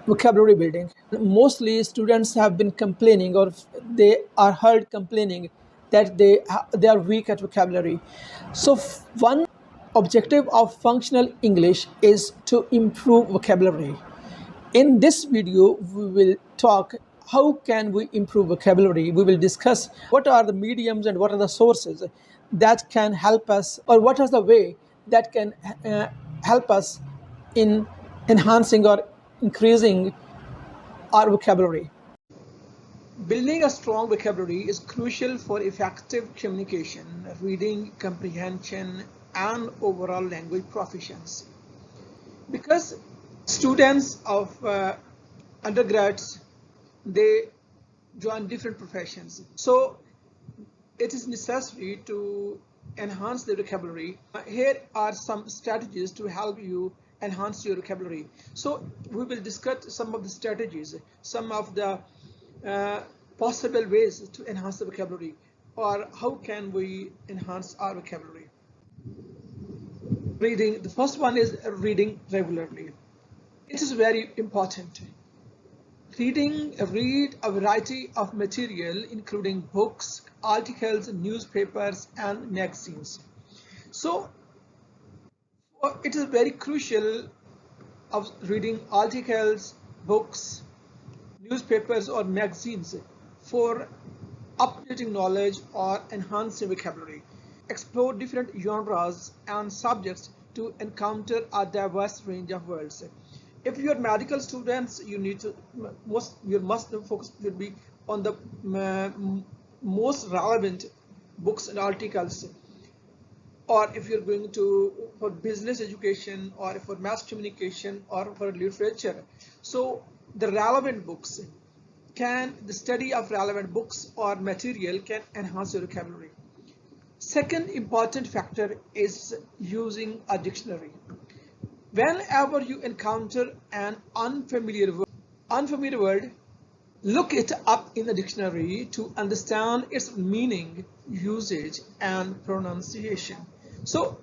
vocabulary building. Mostly students have been complaining, or they are heard complaining, that they are weak at vocabulary. So one objective of functional English is to improve vocabulary. In this video, we will talk how can we improve vocabulary. We will discuss what are the mediums and what are the sources that can help us, or what is the way that can help us in enhancing or increasing our vocabulary. Building a strong vocabulary is crucial for effective communication, reading comprehension, and overall language proficiency. Because students of undergrads, they join different professions, so it is necessary to enhance their vocabulary. Here are some strategies to help you enhance your vocabulary. So we will discuss some of the strategies, some of the possible ways to enhance the vocabulary, or how can we enhance our vocabulary. Reading. The first one is reading regularly. It is very important. Read a variety of material, including books, articles, newspapers, and magazines. So it is very crucial of reading articles, books, newspapers, or magazines for updating knowledge or enhancing vocabulary. Explore different genres and subjects to encounter a diverse range of words. If you are medical students, you need to your must focus should be on the most relevant books and articles. Or if you're going to for business education, or for mass communication, or for literature, so the relevant books the study of relevant books or material can enhance your vocabulary. Second important factor is using a dictionary. Whenever you encounter an unfamiliar word, look it up in the dictionary to understand its meaning, usage, and pronunciation. So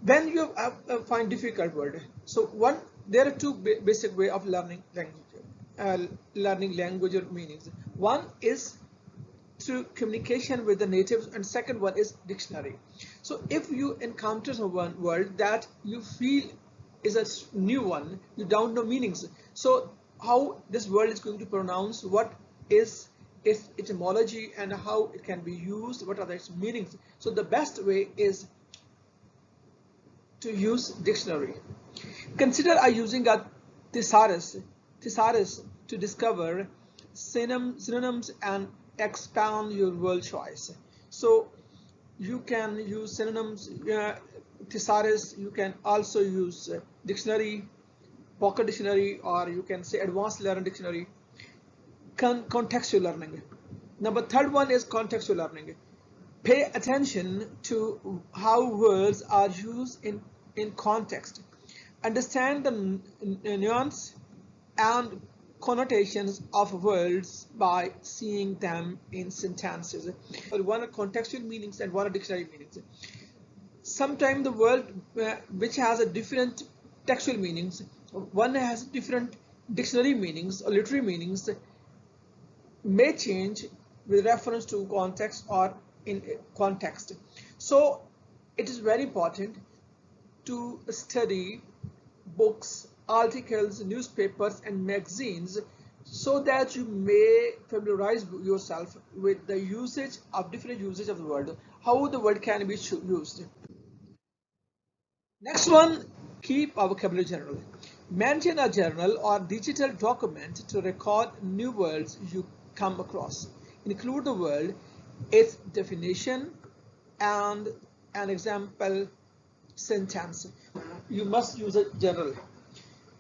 when you find difficult word, so there are two basic way of learning language or meanings. One is through communication with the natives, and second one is dictionary. So if you encounter one word that you feel is a new one, you don't know meanings, so how this word is going to pronounce, what is its etymology, and how it can be used, what are its meanings. So the best way is to use dictionary. Consider using a thesaurus to discover synonyms and expand your word choice. So you can use synonyms, thesaurus. You can also use dictionary, pocket dictionary, or you can say advanced learning dictionary. Contextual learning. Number third one is contextual learning. Pay attention to how words are used in context. Understand the nuance and connotations of words by seeing them in sentences. One are contextual meanings and one are dictionary meanings. Sometimes the word which has a different textual meanings, one has different dictionary meanings or literary meanings, may change with reference to context or in context. So it is very important to study books, articles, newspapers, and magazines, so that you may familiarize yourself with the usage of different usage of the word, how the word can be used. Next one, keep a vocabulary journal. Maintain a journal or digital document to record new words you come across. Include the word, its definition, and an example sentence. You must use a journal,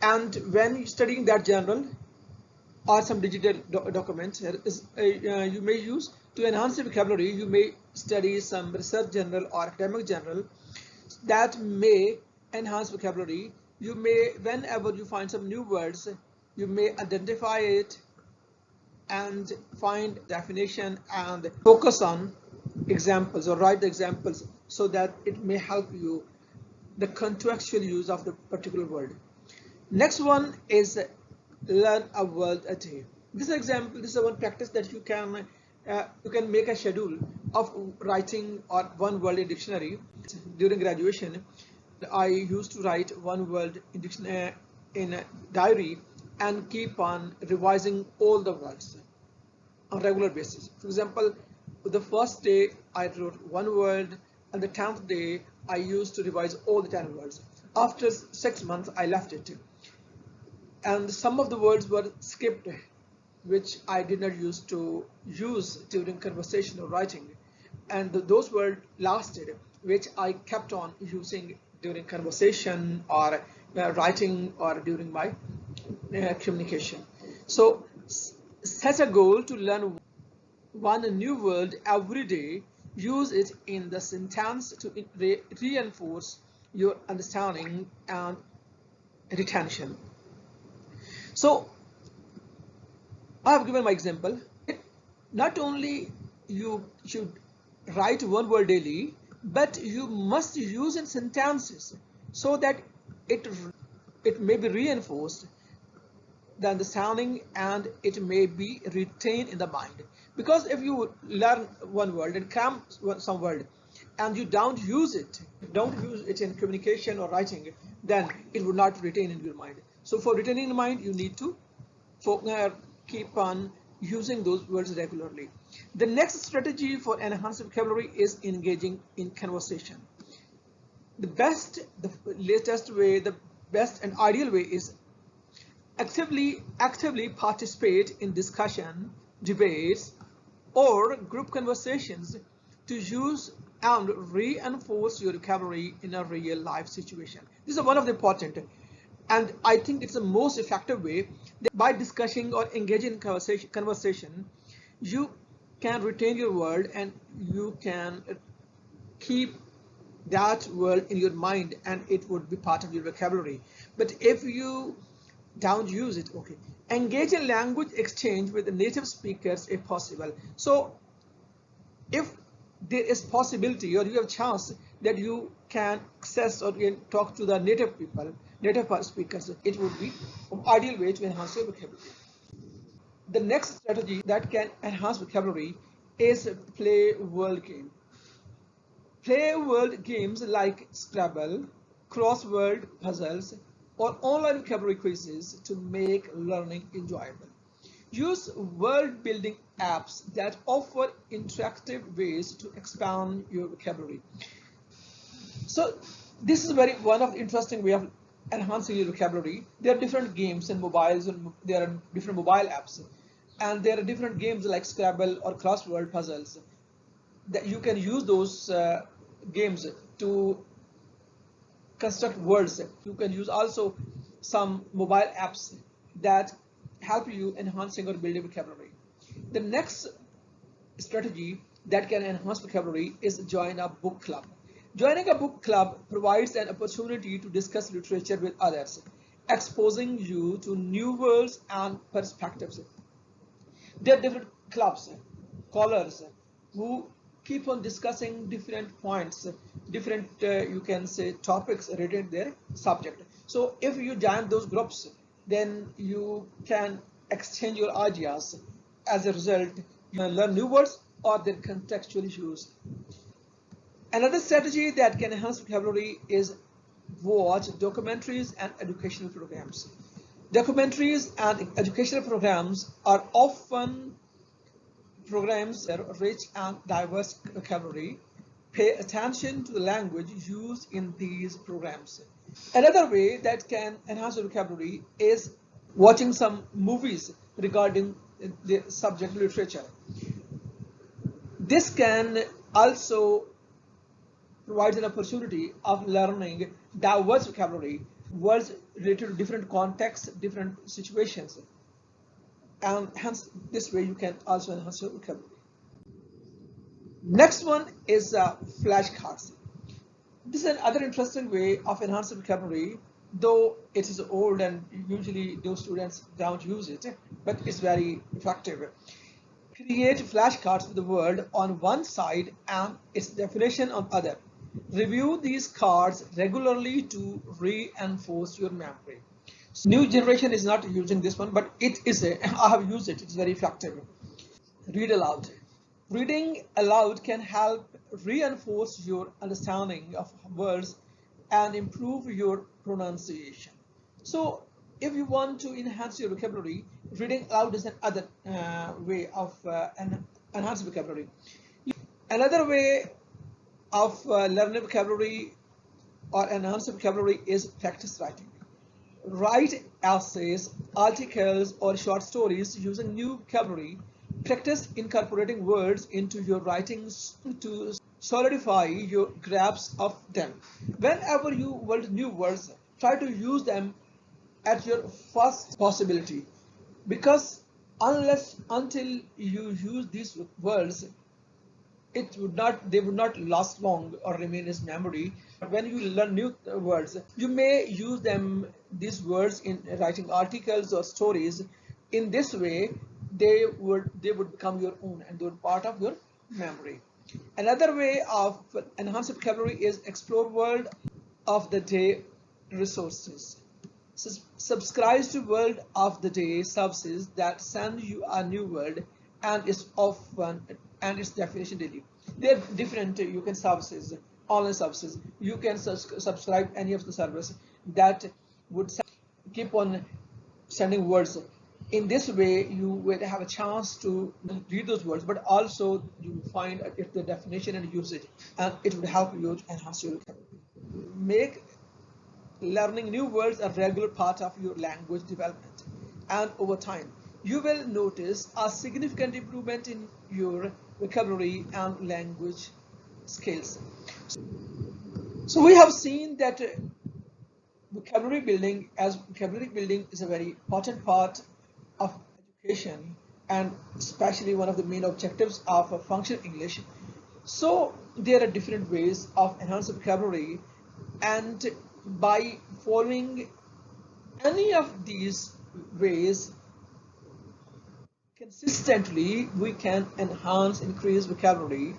and when studying that journal or some digital document you may use to enhance your vocabulary, you may study some research journal or academic journal that may enhance vocabulary. You may, whenever you find some new words, you may identify it and find definition and focus on examples or write the examples, so that it may help you the contextual use of the particular word. Next one is learn a word a day. This example, this is one practice that you can make a schedule of writing or one word in dictionary. During graduation, I used to write one word in dictionary in a diary and keep on revising all the words on regular basis. For example, the first day I wrote one word, and the 10th day I used to revise all the 10 words. After 6 months, I left it, and some of the words were skipped, which I did not used to use during conversation or writing, and those words lasted, which I kept on using during conversation or writing or during my communication. So set a goal to learn one new word every day. Use it in the sentence to reinforce your understanding and retention. So I have given my example. Not only you should write one word daily, but you must use in sentences so that it may be reinforced the understanding and it may be retained in the mind. Because if you learn one word and cram some word and you don't use it in communication or writing, then it would not retain in your mind. So for retaining in the mind, you need to keep on using those words regularly. The next strategy for enhanced vocabulary is engaging in conversation. The latest way, the best and ideal way is actively participate in discussion, debates, or group conversations to use and reinforce your vocabulary in a real life situation. This is one of the important, and I think it's the most effective way that by discussing or engaging in conversation, you can retain your word and you can keep that word in your mind and it would be part of your vocabulary. But if you don't use it, okay, engage in language exchange with the native speakers if possible. So if there is possibility or you have chance that you can access or can talk to the native people, native speakers, it would be an ideal way to enhance your vocabulary. The next strategy that can enhance vocabulary is play word game. Play word games like Scrabble, crossword puzzles, or online vocabulary quizzes to make learning enjoyable. Use word building apps that offer interactive ways to expand your vocabulary. So this is one of the interesting way of enhancing your vocabulary. There are different games in mobiles and there are different mobile apps, and there are different games like Scrabble or crossword puzzles that you can use those games to construct words. You can use also some mobile apps that help you enhancing or building vocabulary. The next strategy that can enhance vocabulary is join a book club. Joining a book club provides an opportunity to discuss literature with others, exposing you to new worlds and perspectives. There are different clubs, scholars who keep on discussing different points, different you can say topics related to their subject. So if you join those groups, then you can exchange your ideas. As a result, you can learn new words or their contextual issues. Another strategy that can enhance vocabulary is watch documentaries and educational programs. Documentaries and educational programs are often programs that are rich and diverse vocabulary. Pay attention to the language used in these programs. Another way that can enhance your vocabulary is watching some movies regarding the subject literature. This can also provide an opportunity of learning diverse vocabulary, words related to different contexts, different situations, and hence this way you can also enhance your vocabulary. Next one is flashcards. This is another interesting way of enhancing vocabulary, though it is old and usually those students don't use it, but it's very effective. Create flashcards with the word on one side and its definition on other. Review these cards regularly to reinforce your memory. New generation is not using this one, but it is I have used it. It's very effective. Read aloud. Reading aloud can help reinforce your understanding of words and improve your pronunciation. So, if you want to enhance your vocabulary, reading aloud is another way of enhance vocabulary. Another way of learning vocabulary or enhance vocabulary is practice writing. Write essays, articles, or short stories using new vocabulary. Practice incorporating words into your writings to solidify your grasp of them. Whenever you want new words, try to use them at your first possibility, because until you use these words, they would not last long or remain as memory. When you learn new words, you may use these words in writing articles or stories. In this way, they would become your own and they would part of your memory. Another way of enhancing vocabulary is explore word of the day resources. Subscribe to word of the day services that send you a new word and its definition daily. They're different. You can services, online services. You can subscribe any of the service that would keep on sending words. In this way, you will have a chance to read those words, but also you find if the definition and usage, and it will help you to enhance your vocabulary. Make learning new words a regular part of your language development, and over time you will notice a significant improvement in your vocabulary and language skills. So we have seen that vocabulary building is a very important part of education, and especially one of the main objectives of functional English. So there are different ways of enhancing vocabulary, and by following any of these ways consistently, we can increase vocabulary